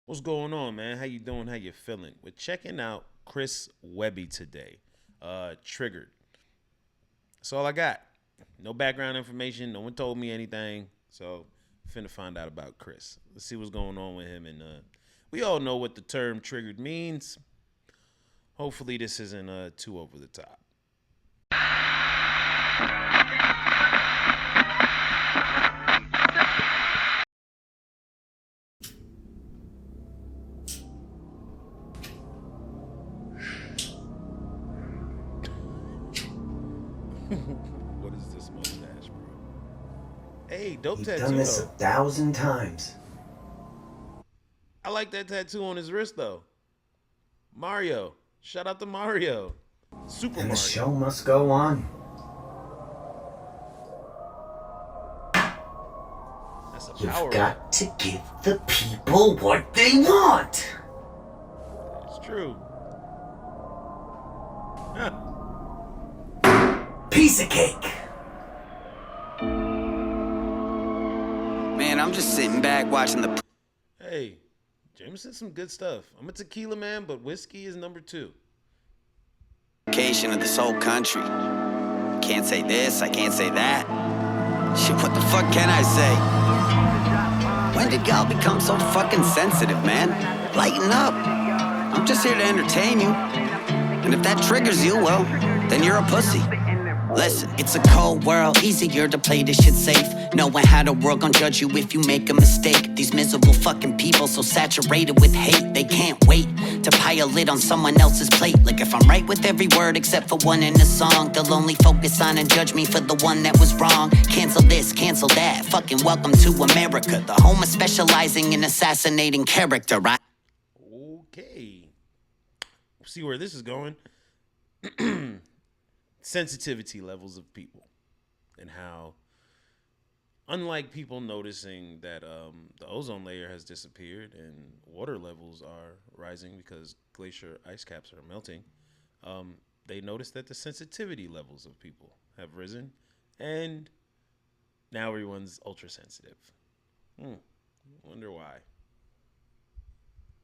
What's going on, man? How you doing? How you feeling? We're checking out Chris WEBBY today. Triggered. That's all I got. No background information. No one told me anything. So, finna find out about Chris. Let's see what's going on with him. And we all know what the term triggered means. Hopefully this isn't too over the top. What is this mustache, bro? Hey, dope tattoo. He's done this 1,000 times. I like that tattoo on his wrist, though. Mario. Shout out to Mario. Super And Mario. the show must go on. That's a You've power. got to give the people what they want. It's true. Huh. Piece of cake. Man, I'm just sitting back watching the Hey, Jameson, some good stuff. I'm a tequila man, but whiskey is number 2. vacation of this whole country. Can't say this, I can't say that. Shit, what the fuck can I say? When did y'all become so fucking sensitive, man? Lighten up. I'm just here to entertain you. And if that triggers you, well, then you're a pussy. Listen, it's a cold world, easier to play this shit safe. Knowing how the world gon' judge you if you make a mistake. These miserable fucking people so saturated with hate, they can't wait to pile it on someone else's plate. Like if I'm right with every word except for one in the song, they'll only focus on and judge me for the one that was wrong. Cancel this, cancel that, fucking welcome to America. The home of specializing in assassinating character, right? Okay. See where this is going. Sensitivity levels of people, and how, unlike people noticing that the ozone layer has disappeared and water levels are rising because glacier ice caps are melting, they notice that the sensitivity levels of people have risen, and now everyone's ultra sensitive. Wonder why.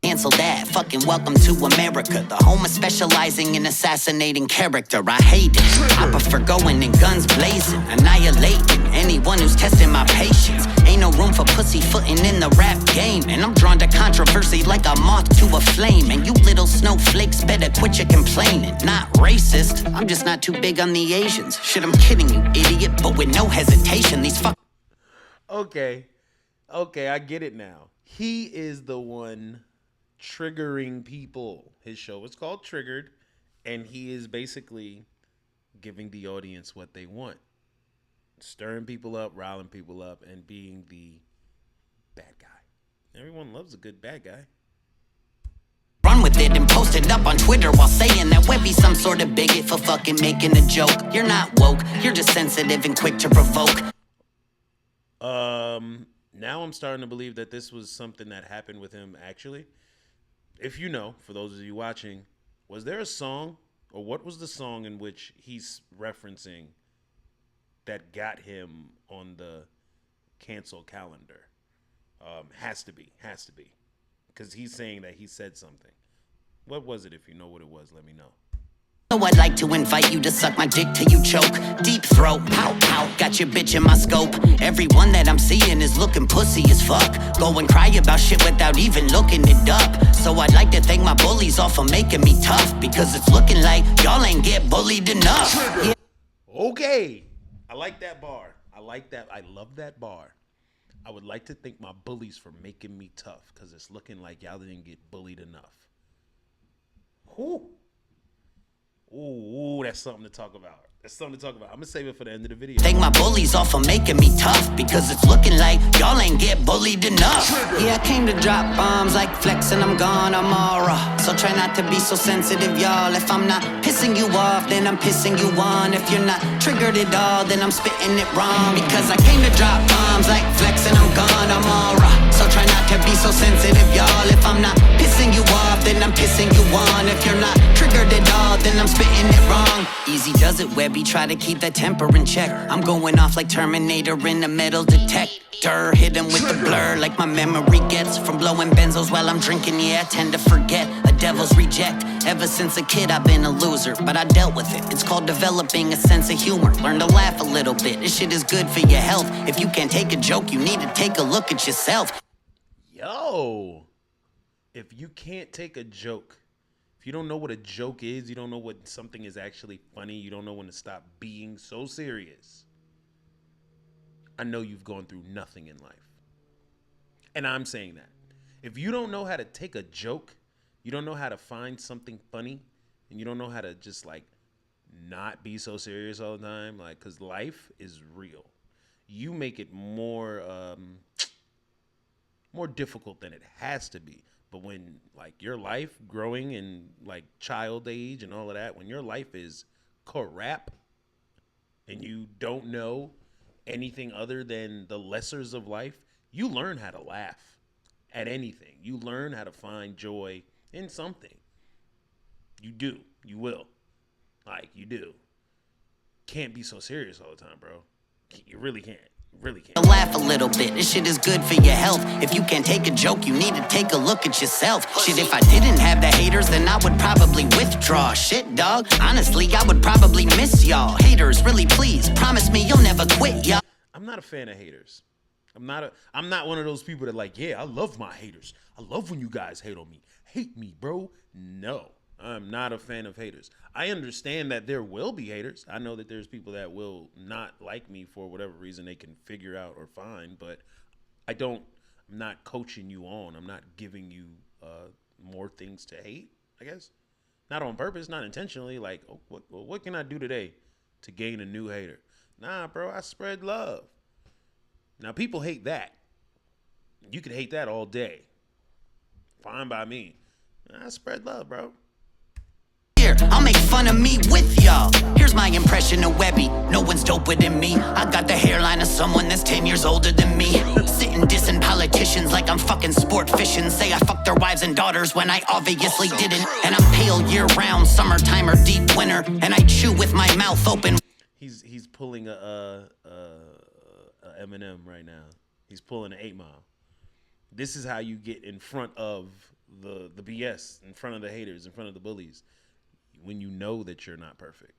Cancel that, fucking welcome to America. The home of specializing in assassinating character. I hate it. I prefer going in guns blazing, annihilating anyone who's testing my patience. Ain't no room for pussyfooting in the rap game. And I'm drawn to controversy like a moth to a flame. And you little snowflakes better quit your complaining. Not racist, I'm just not too big on the Asians. Shit, I'm kidding you, idiot, but with no hesitation. These Okay, I get it now. He is the one triggering people. His show is called Triggered, and he is basically giving the audience what they want, stirring people up, riling people up, and being the bad guy. Everyone loves a good bad guy. Run with it and post it up on Twitter while saying that WEBBY's some sort of bigot for fucking making a joke. You're not woke, you're just sensitive and quick to provoke. Now I'm starting to believe that this was something that happened with him actually. If you know, for those of you watching, was there a song, or what was the song in which he's referencing that got him on the cancel calendar? Has to be. Because he's saying that he said something. What was it? If you know what it was, let me know. So I'd like to invite you to suck my dick till you choke. Deep throat, pow, pow, got your bitch in my scope. Everyone that I'm seeing is looking pussy as fuck. Go and cry about shit without even looking it up. So I'd like to thank my bullies all for making me tough, because it's looking like y'all ain't get bullied enough. Yeah. Okay. I like that bar. I like that. I love that bar. I would like to thank my bullies for making me tough, because it's looking like y'all didn't get bullied enough. Whew. Ooh, that's something to talk about. I'm going to save it for the end of the video. Thank my bullies all for making me tough, because it's looking like y'all ain't get bullied enough. Yeah, I came to drop bombs like Flex and I'm gone tomorrow. So try not to be so sensitive, y'all. If I'm not pissing you off, then I'm pissing you on. If you're not triggered at all, then I'm spitting it wrong. Because I came to drop bombs like Flex and I'm gone tomorrow. So try not to be so sensitive, y'all. If I'm not pissing you off, then I'm pissing you on. If you're not triggered triggered it all, then I'm spitting it wrong. Easy does it, Webby, try to keep that temper in check. I'm going off like Terminator in a metal detector. Hit him with the blur like my memory gets from blowing benzos while I'm drinking, yeah, I tend to forget. A devil's reject. Ever since a kid I've been a loser, but I dealt with it. It's called developing a sense of humor. Learn to laugh a little bit. This shit is good for your health. If you can't take a joke, you need to take a look at yourself. Yo, if you can't take a joke, if you don't know what a joke is, you don't know what something is actually funny, you don't know when to stop being so serious, I know you've gone through nothing in life. And I'm saying that. If you don't know how to take a joke, you don't know how to find something funny, and you don't know how to just like not be so serious all the time, like, because life is real. You make it more difficult than it has to be. But when like your life growing in like child age and all of that, when your life is crap and you don't know anything other than the lessers of life, you learn how to laugh at anything. You learn how to find joy in something. You do. You will. Like, you do. Can't be so serious all the time, bro. You really can't. Really can't. Laugh a little bit. This shit is good for your health. If you can't take a joke, you need to take a look at yourself. Shit, if I didn't have the haters, then I would probably withdraw. Shit, dog. Honestly, I would probably miss y'all. Haters, really, please promise me you'll never quit, y'all. I'm not a fan of haters. I'm not one of those people that like, yeah, I love my haters. I love when you guys hate on me. Hate me, bro. No, I'm not a fan of haters. I understand that there will be haters. I know that there's people that will not like me for whatever reason they can figure out or find, but I'm not coaching you on. I'm not giving you more things to hate, I guess. Not on purpose, not intentionally. Like, oh, what can I do today to gain a new hater? Nah, bro, I spread love. Now, people hate that. You can hate that all day. Fine by me. I spread love, bro. I'll make fun of me with y'all. Here's my impression of Webby. No one's doper than me. I got the hairline of someone that's 10 years older than me. Sitting dissing politicians like I'm fucking sport fishing. Say I fucked their wives and daughters when I obviously didn't. And I'm pale year round, summertime or deep winter. And I chew with my mouth open. He's pulling a Eminem right now. He's pulling an 8 Mile. This is how you get in front of the BS, in front of the haters, in front of the bullies. When you know that you're not perfect,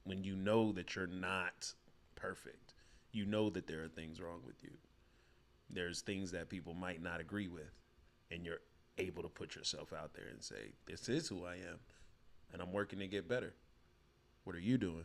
when you know that you're not perfect, you know that there are things wrong with you. There's things that people might not agree with, and you're able to put yourself out there and say, this is who I am, and I'm working to get better. What are you doing?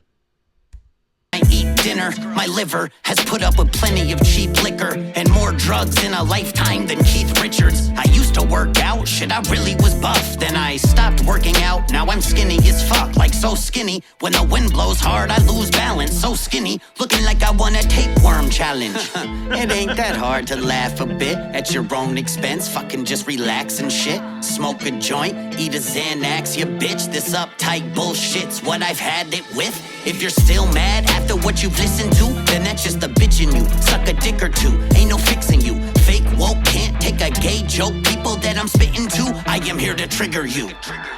I eat dinner, my liver has put up with plenty of cheap liquor and more drugs in a lifetime than Keith Richards. I used to work out, shit, I really was buff. Then I stopped working out, now I'm skinny as fuck. Like so skinny, when the wind blows hard, I lose balance. So skinny, looking like I won a tapeworm challenge. It ain't that hard to laugh a bit at your own expense. Fucking just relax and shit. Smoke a joint, eat a Xanax, you bitch. This uptight bullshit's what I've had it with. If you're still mad after what you've listened to, then that's just a bitch in you. Suck a dick or two, ain't no fixing you. Fake woke can't take a gay joke. People that I'm spitting to, I am here to trigger you.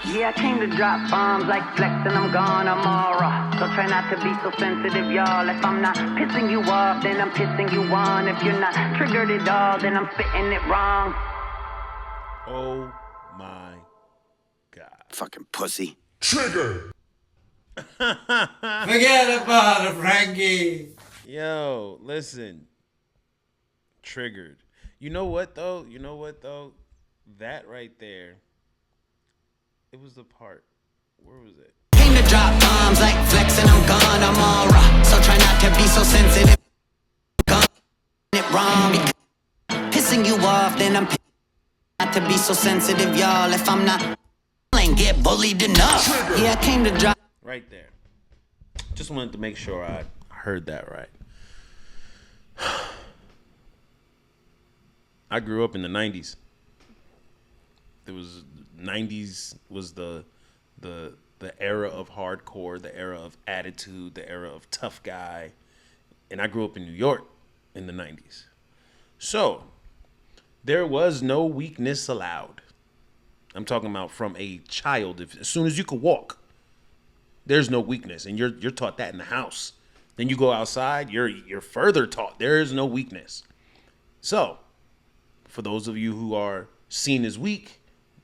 Yeah, I came to drop bombs like Flex and I'm gone, I'm all raw. So try not to be so sensitive, y'all. If I'm not pissing you off, then I'm pissing you on. If you're not triggered at all, then I'm spitting it wrong. Oh my God. Fucking pussy. Trigger. Forget about it, Frankie. Yo, listen. Triggered. You know what though? That right there. It was the part. Where was it? Came to drop bombs like Flex and I'm gone, I'm all raw. So try not to be so sensitive. Gone it wrong. Pissing you off, then I'm not to be so sensitive, y'all. If I'm not, ain't get bullied enough. Yeah, I came to drop. Right there. Just wanted to make sure I heard that right. I grew up in the 90s. It was 90s was the era of hardcore, the era of attitude, the era of tough guy. And I grew up in New York in the 90s. So there was no weakness allowed. I'm talking about from a child. As soon as you can walk, there's no weakness, and you're taught that in the house. Then you go outside, you're further taught there is no weakness. So, for those of you who are seen as weak,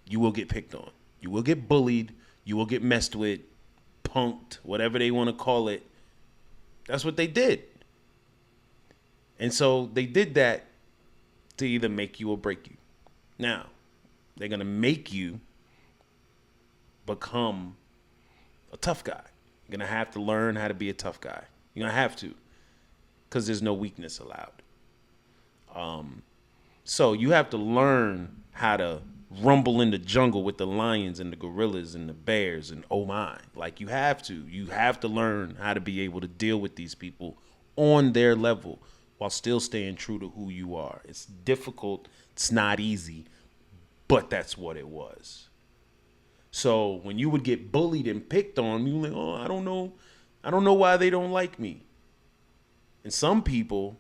you will get picked on. You will get bullied. You will get messed with, punked, whatever they want to call it. That's what they did. And so they did that to either make you or break you. Now, they're going to make you become a tough guy. You're going to have to learn how to be a tough guy. You're going to have to, because there's no weakness allowed. So you have to learn how to rumble in the jungle with the lions and the gorillas and the bears and oh my. Like you have to learn how to be able to deal with these people on their level while still staying true to who you are. It's difficult. It's not easy, but that's what it was. So when you would get bullied and picked on, you were like, oh, I don't know why they don't like me. And some people,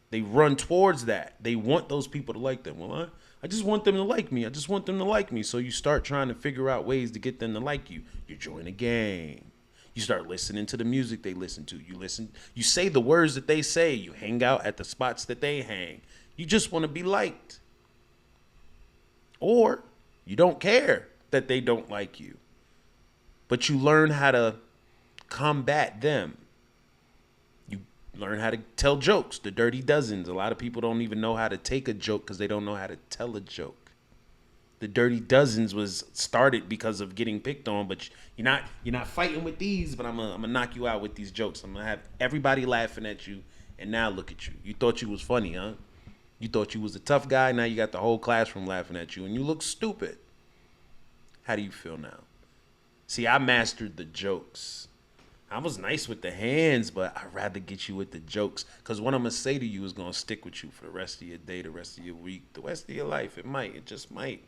they run towards that. They want those people to like them. Well, I just want them to like me. I just want them to like me. So you start trying to figure out ways to get them to like you. You join a gang. You start listening to the music they listen to. You say the words that they say. You hang out at the spots that they hang. You just want to be liked. Or you don't care that they don't like you. But you learn how to combat them. You learn how to tell jokes, the dirty dozens. A lot of people don't even know how to take a joke because they don't know how to tell a joke. The dirty dozens was started because of getting picked on, but you're not fighting with these, but I'm gonna knock you out with these jokes. I'm gonna have everybody laughing at you, and now look at you. You thought you was funny, huh? You thought you was a tough guy, now you got the whole classroom laughing at you, and you look stupid. How do you feel now? See, I mastered the jokes. I was nice with the hands, but I'd rather get you with the jokes. Because what I'm going to say to you is going to stick with you for the rest of your day, the rest of your week, the rest of your life. It just might.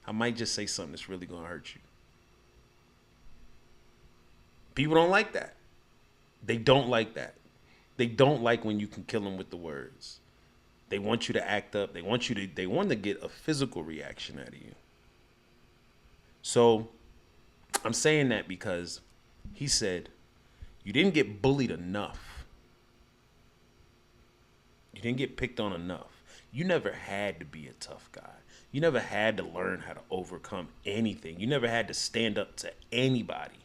I might just say something that's really going to hurt you. People don't like that. They don't like that. They don't like when you can kill them with the words. They want you to act up. They want to get a physical reaction out of you. So I'm saying that because he said, you didn't get bullied enough. You didn't get picked on enough. You never had to be a tough guy. You never had to learn how to overcome anything. You never had to stand up to anybody.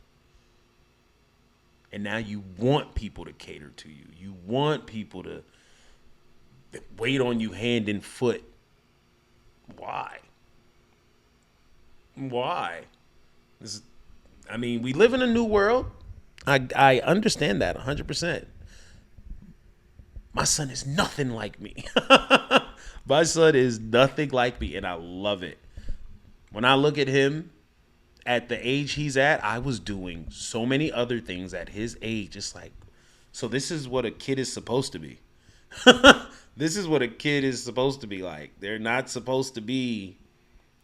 And now you want people to cater to you. You want people to wait on you hand and foot. Why? Why? We live in a new world. I understand that 100%. My son is nothing like me. My son is nothing like me, and I love it. When I look at him at the age he's at, I was doing so many other things at his age. It's like, so this is what a kid is supposed to be. This is what a kid is supposed to be like. They're not supposed to be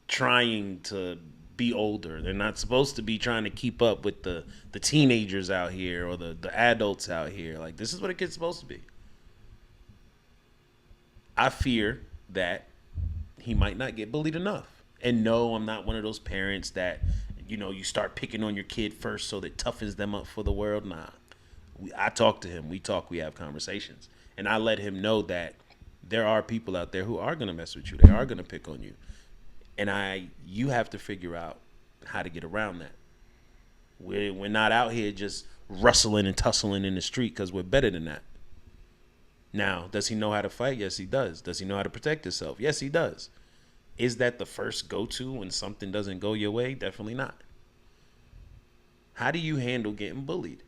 trying to be older. They're not supposed to be trying to keep up with the teenagers out here or the adults out here. Like, this is what a kid's supposed to be. I fear that he might not get bullied enough. And no, I'm not one of those parents that, you start picking on your kid first so that toughens them up for the world. Nah. I talk to him. We have conversations. And I let him know that there are people out there who are going to mess with you. They are going to pick on you. And you have to figure out how to get around that. We're not out here just rustling and tussling in the street because we're better than that. Now, does he know how to fight? Yes, he does. Does he know how to protect himself? Yes, he does. Is that the first go-to when something doesn't go your way? Definitely not. How do you handle getting bullied?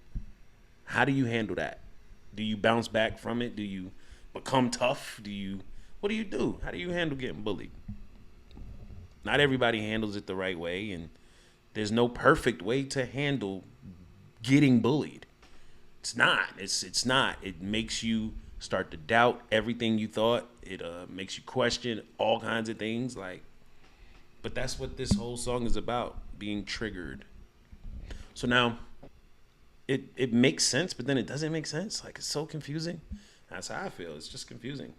How do you handle that? Do you bounce back from it? Do you become tough? What do you do? How do you handle getting bullied? Not everybody handles it the right way, and there's no perfect way to handle getting bullied. It's not. It's not. It makes you start to doubt everything you thought. It makes you question all kinds of things. But that's what this whole song is about, being triggered. So now, it makes sense, but then it doesn't make sense. It's so confusing. That's how I feel. It's just confusing.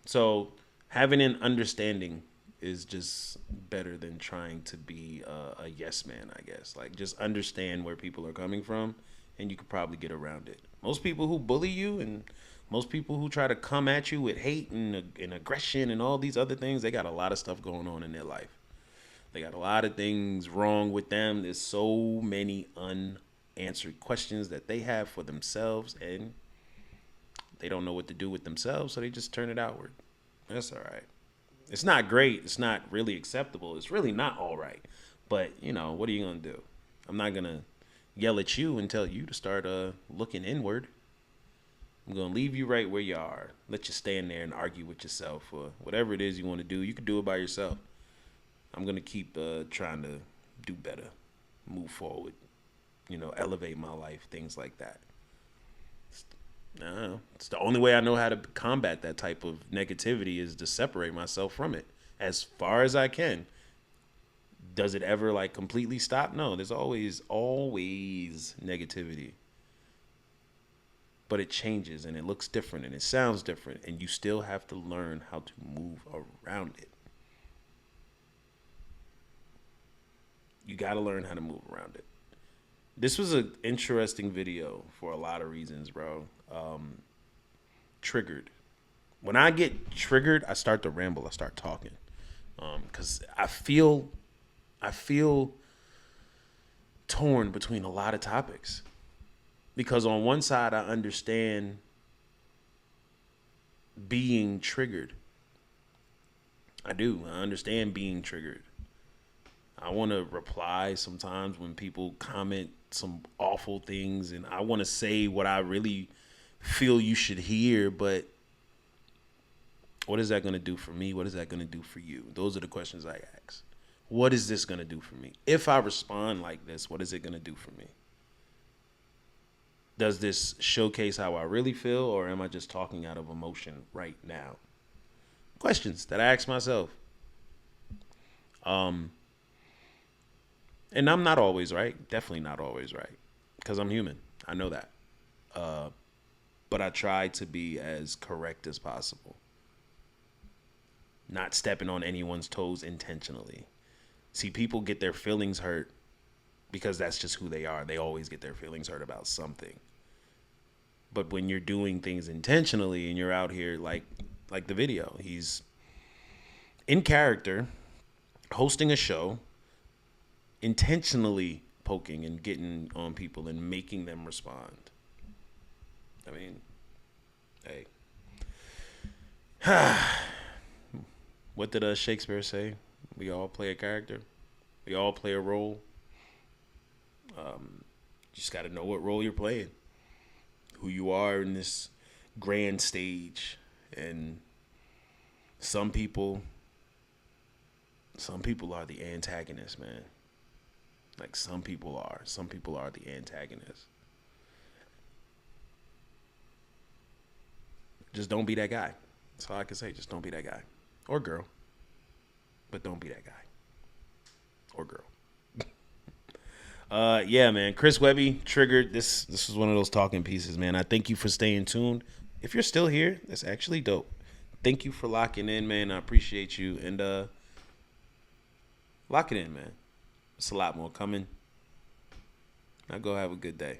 So having an understanding is just better than trying to be a yes man, I guess. Like, just understand where people are coming from, and you could probably get around it. Most people who bully you and most people who try to come at you with hate and aggression and all these other things, they got a lot of stuff going on in their life. They got a lot of things wrong with them. There's so many unanswered questions that they have for themselves, and they don't know what to do with themselves, so they just turn it outward. That's all right. It's not great. It's not really acceptable. It's really not all right. But, you know, what are you going to do? I'm not going to yell at you and tell you to start looking inward. I'm going to leave you right where you are. Let you stand there and argue with yourself, or whatever it is you want to do. You can do it by yourself. I'm going to keep trying to do better, move forward, you know, elevate my life, things like that. It's the only way I know how to combat that type of negativity is to separate myself from it as far as I can. Does it ever like completely stop? No, there's always negativity. But it changes and it looks different and it sounds different, and you still have to learn how to move around it. You got to learn how to move around it. This was an interesting video for a lot of reasons, bro. Triggered. When I get triggered, I start to ramble. I start talking. Because I feel torn between a lot of topics. Because on one side, I understand being triggered. I do. I understand being triggered. I want to reply sometimes when people comment some awful things, and I want to say what I really feel you should hear, but what is that going to do for me? What is that going to do for you? Those are the questions I ask. What is this going to do for me? If I respond like this, what is it going to do for me? Does this showcase how I really feel, or am I just talking out of emotion right now? Questions that I ask myself. And I'm not always right. Definitely not always right. Because I'm human. I know that. But I try to be as correct as possible. Not stepping on anyone's toes intentionally. See, people get their feelings hurt because that's just who they are. They always get their feelings hurt about something. But when you're doing things intentionally and you're out here like the video, he's in character, hosting a show, intentionally poking and getting on people and making them respond. I mean, hey. What did Shakespeare say? We all play a character. We all play a role. You just got to know what role you're playing. Who you are in this grand stage. And some people are the antagonists, man. Like some people are. Some people are the antagonists. Just don't be that guy. That's all I can say. Just don't be that guy. Or girl. But don't be that guy. Or girl. Yeah, man. Chris WEBBY, Triggered. This was one of those talking pieces, man. I thank you for staying tuned. If you're still here, that's actually dope. Thank you for locking in, man. I appreciate you. And lock it in, man. It's a lot more coming. Now go have a good day.